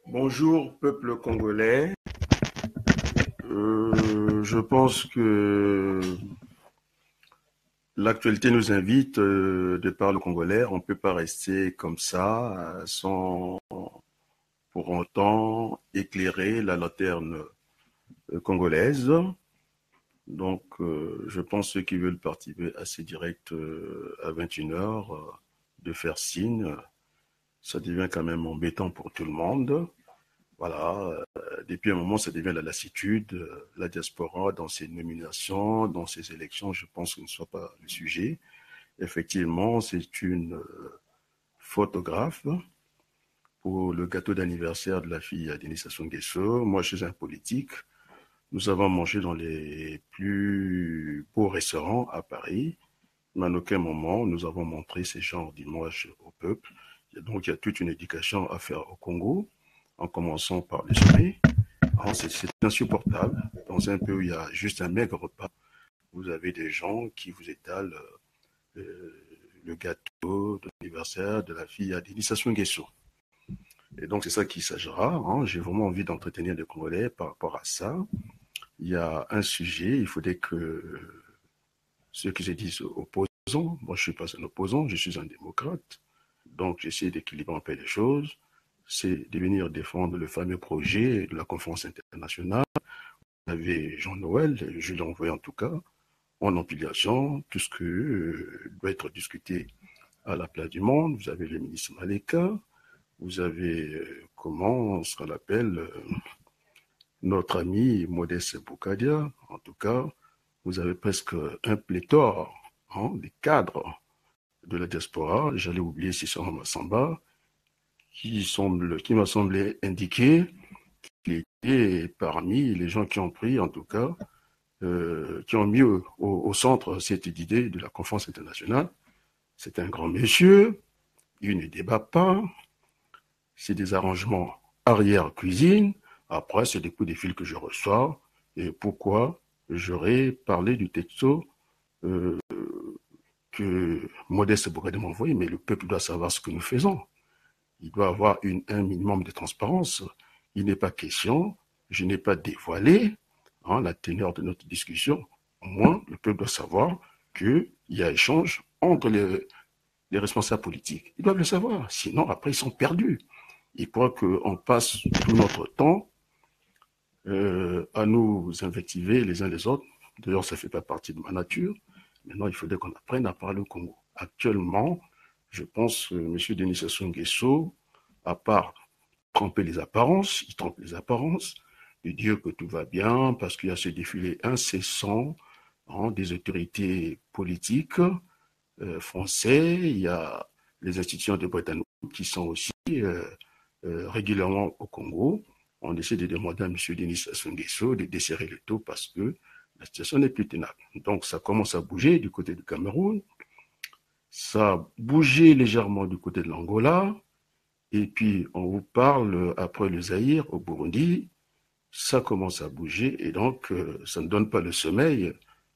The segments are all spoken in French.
Bonjour, peuple congolais. Je pense que l'actualité nous invite, de par le congolais. On ne peut pas rester comme ça, sans pour autant éclairer la lanterne congolaise. Donc, je pense ceux qui veulent participer à ces directs à 21h, de faire signe. Ça devient quand même embêtant pour tout le monde. Voilà, depuis un moment, ça devient la lassitude. La diaspora, dans ses nominations, dans ses élections, je pense que ce ne soit pas le sujet. Effectivement, c'est une photographe pour le gâteau d'anniversaire de la fille à Denis Sassou Nguesso. Moi, je suis un politique. Nous avons mangé dans les plus beaux restaurants à Paris, mais à aucun moment nous avons montré ce genre d'image au peuple. Donc, il y a toute une éducation à faire au Congo, en commençant par le sommet. C'est insupportable. Dans un pays où il y a juste un maigre repas, vous avez des gens qui vous étalent le gâteau d'anniversaire de la fille à Denis Sassou Nguesso. Et donc, c'est ça qu'il s'agira. J'ai vraiment envie d'entretenir les Congolais par rapport à ça. Il y a un sujet, il faudrait que ceux qui se disent opposants, moi je ne suis pas un opposant, je suis un démocrate, donc j'essaie d'équilibrer un peu les choses, c'est de venir défendre le fameux projet de la conférence internationale. Vous avez Jean-Noël, je l'ai envoyé en tout cas, en empilation, tout ce que doit être discuté à la place du monde. Vous avez le ministre Maleka, vous avez, comment ce qu'on l'appelle, notre ami Modeste Boukadia, en tout cas, vous avez presque un pléthore des cadres de la diaspora. J'allais oublier Sissoko Massamba, qui m'a semblé indiquer qu'il était parmi les gens qui ont pris, en tout cas, qui ont mis au centre cette idée de la conférence internationale. C'est un grand monsieur, il ne débat pas, c'est des arrangements arrière-cuisine. Après, c'est des coups de fil que je reçois. Et pourquoi j'aurais parlé du texto euh, que Modeste Bourguet m'a envoyé, mais le peuple doit savoir ce que nous faisons. Il doit avoir un minimum de transparence. Il n'est pas question, je n'ai pas dévoilé la teneur de notre discussion. Au moins, le peuple doit savoir qu'il y a échange entre les responsables politiques. Ils doivent le savoir, sinon après ils sont perdus. Ils croient qu'on passe tout notre temps à nous invectiver les uns les autres. D'ailleurs, ça ne fait pas partie de ma nature. Maintenant, il faudrait qu'on apprenne à parler au Congo. Actuellement, je pense que M. Denis Sassou Nguesso, à part tromper les apparences, il trompe les apparences, de dire que tout va bien parce qu'il y a ce défilé incessant des autorités politiques français, il y a les institutions de Bretton Woods qui sont aussi régulièrement au Congo. On essaie de demander à M. Denis Sassou Nguesso de desserrer le taux parce que la situation n'est plus tenable. Donc ça commence à bouger du côté du Cameroun, ça a bougé légèrement du côté de l'Angola, et puis on vous parle après le Zaïre au Burundi, ça commence à bouger, et donc ça ne donne pas le sommeil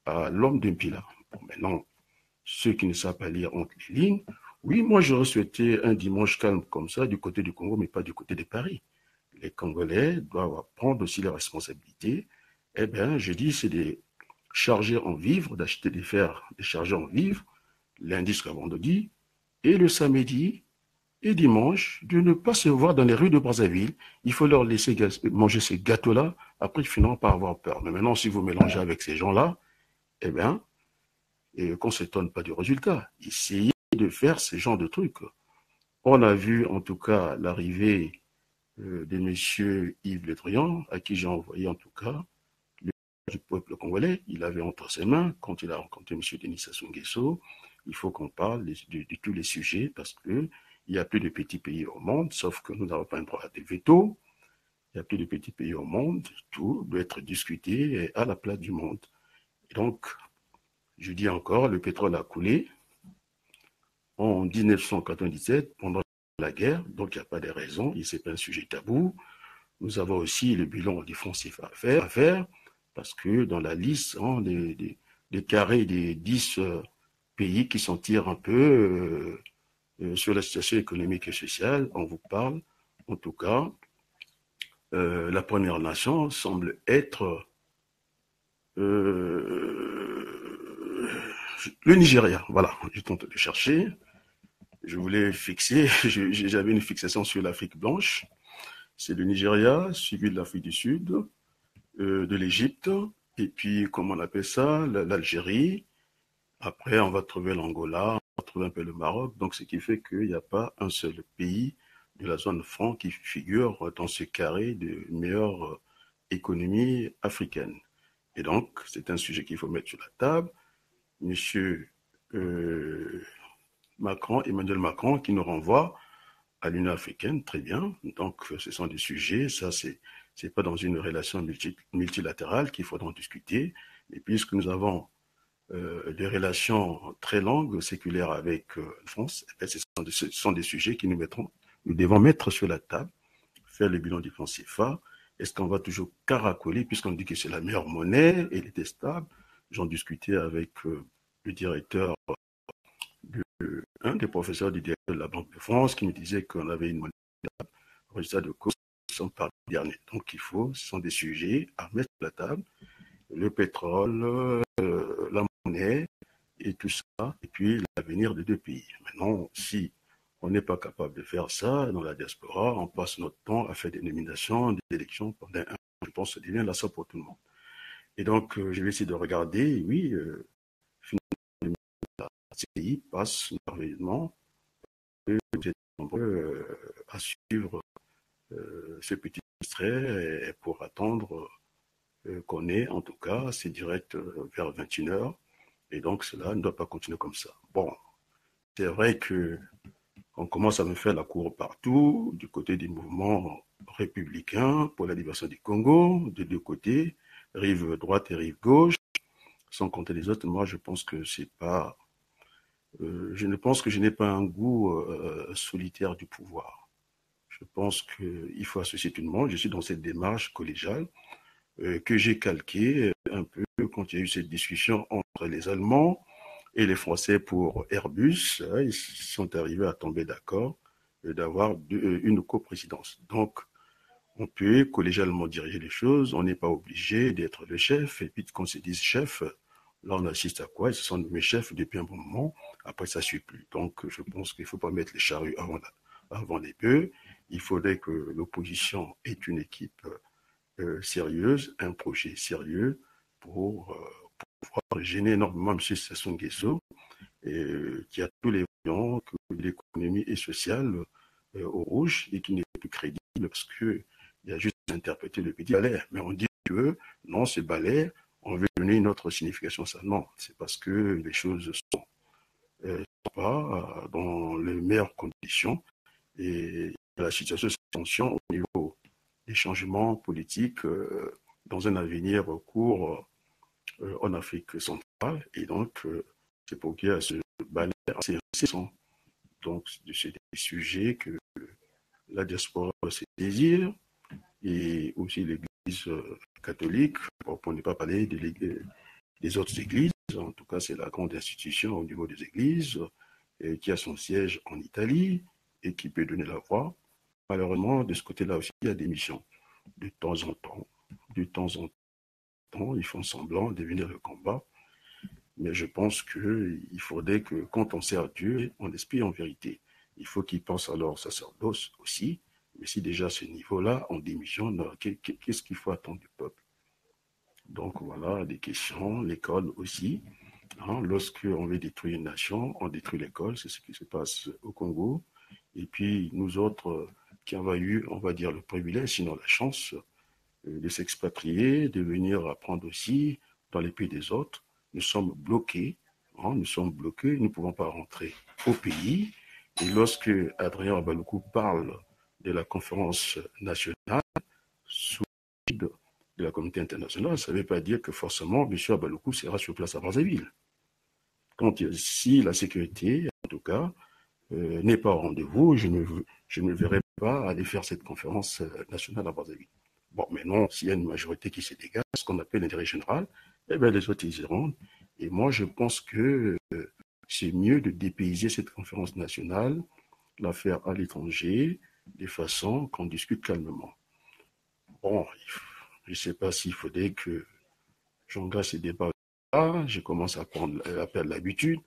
à l'homme d'un pilat. Bon, maintenant, ceux qui ne savent pas lire entre les lignes, oui, moi j'aurais souhaité un dimanche calme comme ça du côté du Congo, mais pas du côté de Paris. Les Congolais doivent prendre aussi leurs responsabilités. Eh bien, je dis, c'est de charger en vivres, d'acheter des fers, de charger en vivres, lundi jusqu'à vendredi, et le samedi et dimanche, de ne pas se voir dans les rues de Brazzaville. Il faut leur laisser manger ces gâteaux-là, après ils finiront par avoir peur. Mais maintenant, si vous mélangez avec ces gens-là, eh bien, et qu'on ne s'étonne pas du résultat. Essayez de faire ce genre de trucs. On a vu en tout cas l'arrivée de M. Yves Le Drian, à qui j'ai envoyé en tout cas le du peuple congolais. Il avait entre ses mains, quand il a rencontré M. Denis Sassou Nguesso, il faut qu'on parle de tous les sujets parce qu'il n'y a plus de petits pays au monde, sauf que nous n'avons pas un droit de veto. Il n'y a plus de petits pays au monde. Tout doit être discuté à la place du monde. Et donc, je dis encore, le pétrole a coulé en 1997, pendant la guerre, donc il n'y a pas de raison, et ce n'est pas un sujet tabou. Nous avons aussi le bilan défensif à faire parce que dans la liste des carrés des 10 pays qui s'en tirent un peu sur la situation économique et sociale, on vous parle, en tout cas, la première nation semble être le Nigeria. Voilà, j'ai tenté de chercher. Je voulais fixer, j'avais une fixation sur l'Afrique blanche. C'est le Nigeria, suivi de l'Afrique du Sud, de l'Égypte, et puis, comment on appelle ça, l'Algérie. Après, on va trouver l'Angola, on va trouver un peu le Maroc. Donc, ce qui fait qu'il n'y a pas un seul pays de la zone franc qui figure dans ce carré de meilleure économie africaine. Et donc, c'est un sujet qu'il faut mettre sur la table. Monsieur euh, Macron, Emmanuel Macron, qui nous renvoie à l'Union africaine, très bien. Donc, ce sont des sujets, ça, c'est pas dans une relation multilatérale qu'il faudra en discuter. Et puisque nous avons des relations très longues, séculaires avec la France, eh bien, ce sont des sujets que nous devons mettre sur la table, faire le bilan du franc CFA. Est-ce qu'on va toujours caracoler, puisqu'on dit que c'est la meilleure monnaie, elle était stable. J'en discutais avec le directeur, un des professeurs du directeur de la Banque de France, qui me disait qu'on avait une monnaie stable. Résultat de course, sont par dernier. Donc ce sont des sujets à mettre sur la table. Le pétrole, la monnaie et tout ça, et puis l'avenir des deux pays. Maintenant, si on n'est pas capable de faire ça dans la diaspora, on passe notre temps à faire des nominations, des élections pendant un an. Je pense que ça devient lassant pour tout le monde. Et donc, je vais essayer de regarder, oui, finalement, la CDI passe merveilleusement. Vous êtes nombreux à suivre ce petit extrait pour attendre qu'on ait, en tout cas, c'est direct vers 21h. Et donc, cela ne doit pas continuer comme ça. Bon, c'est vrai que on commence à me faire la cour partout, du côté des mouvements républicains pour la libération du Congo, de deux côtés, rive droite et rive gauche, sans compter les autres. Moi, je pense que c'est pas, je ne pense que je n'ai pas un goût solitaire du pouvoir. Je pense qu'il faut associer tout le monde. Je suis dans cette démarche collégiale que j'ai calquée un peu quand il y a eu cette discussion entre les Allemands et les Français pour Airbus. Ils sont arrivés à tomber d'accord d'avoir une coprésidence. Donc, on peut collégialement diriger les choses, on n'est pas obligé d'être le chef, et puis qu'on se dise chef, là on assiste à quoi? Ils se sont nommés chefs depuis un bon moment, après ça ne suit plus. Donc je pense qu'il ne faut pas mettre les charrues avant les bœufs, il faudrait que l'opposition ait une équipe sérieuse, un projet sérieux pour pouvoir gêner énormément M. Sassou Nguesso, qui a tous les voyants que l'économie est sociale au rouge et qui n'est plus crédible parce qu'il y a juste interprété le petit balai. Mais on dit que non, ce balai, on veut donner une autre signification seulement. C'est parce que les choses sont pas dans les meilleures conditions et la situation se tension au niveau des changements politiques dans un avenir court en Afrique centrale. Et donc, c'est pour qu'il y ait ce balai assez incessant. Donc, c'est des sujets que la diaspora se désire et aussi l'Église catholique, pour ne pas parler des autres églises. En tout cas, c'est la grande institution au niveau des églises qui a son siège en Italie et qui peut donner la voix. Malheureusement, de ce côté-là aussi, il y a des missions. De temps en temps, ils font semblant de venir le combat. Mais je pense qu'il faudrait que quand on sert Dieu, on aspire en vérité. Il faut qu'ils pensent à leur sacerdoce aussi. Mais si déjà à ce niveau-là, on démissionne, qu'est-ce qu'il faut attendre du peuple? Donc voilà, des questions, l'école aussi. Hein, lorsque on veut détruire une nation, on détruit l'école, c'est ce qui se passe au Congo. Et puis nous autres qui avons eu, on va dire, le privilège, sinon la chance, de s'expatrier, de venir apprendre aussi dans les pays des autres, nous sommes bloqués, hein, nous ne pouvons pas rentrer au pays. Et lorsque Adrien Abaloukou parle de la conférence nationale sous l'égide de la communauté internationale, ça ne veut pas dire que forcément M. Abaloukou sera sur place à Brazzaville. Si la sécurité, en tout cas, n'est pas au rendez-vous, je ne verrai pas aller faire cette conférence nationale à Brazzaville. Bon, maintenant, s'il y a une majorité qui se dégage, ce qu'on appelle l'intérêt général, eh bien, les autres, ils iront. Et moi, je pense que c'est mieux de dépayser cette conférence nationale, la faire à l'étranger, de façon qu'on discute calmement. bon, je ne sais pas s'il faudrait que j'engage ces débats-là. Je commence à perdre l'habitude.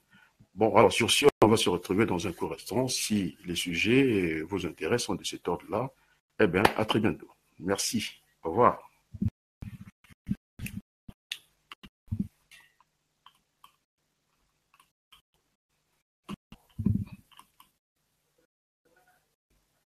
Bon, alors sur ce, on va se retrouver dans un court instant. Si les sujets vous intéressent sont de cet ordre-là, eh bien, à très bientôt. Merci. Au revoir.